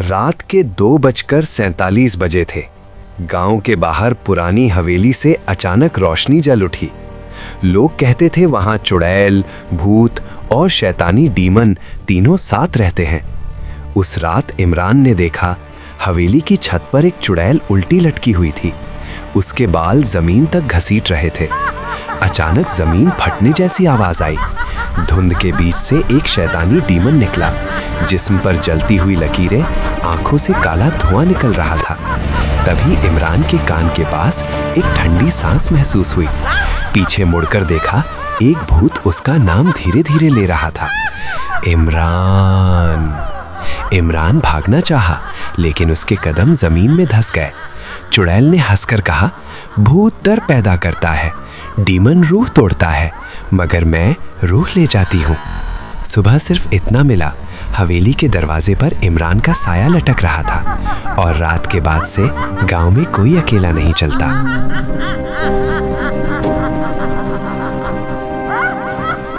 रात के 2:47 थे। गांव के बाहर पुरानी हवेली से अचानक रोशनी जल उठी। लोग कहते थे वहां चुड़ैल, भूत और शैतानी डीमन तीनों साथ रहते हैं। उस रात इमरान ने देखा हवेली की छत पर एक चुड़ैल उल्टी लटकी हुई थी। उसके बाल जमीन तक घसीट रहे थे। अचानक जमीन फटने जैसी आवाज आई। धुंध के बीच से एक शैतानी डीमन निकला, जिस्म पर जलती हुई लकीरें, आंखों से काला धुआं निकल रहा था। तभी इमरान के कान के पास एक ठंडी सांस महसूस हुई। पीछे मुड़कर देखा, एक भूत उसका नाम धीरे धीरे ले रहा था, इमरान। इमरान भागना चाहा, लेकिन उसके कदम जमीन में धंस गए। चुड़ैल ने हंसकर कहा, भूत डर पैदा करता है, डीमन रूह तोड़ता है, मगर मैं रूह ले जाती हूँ। सुबह सिर्फ इतना मिला, हवेली के दरवाजे पर इमरान का साया लटक रहा था और रात के बाद से गांव में कोई अकेला नहीं चलता।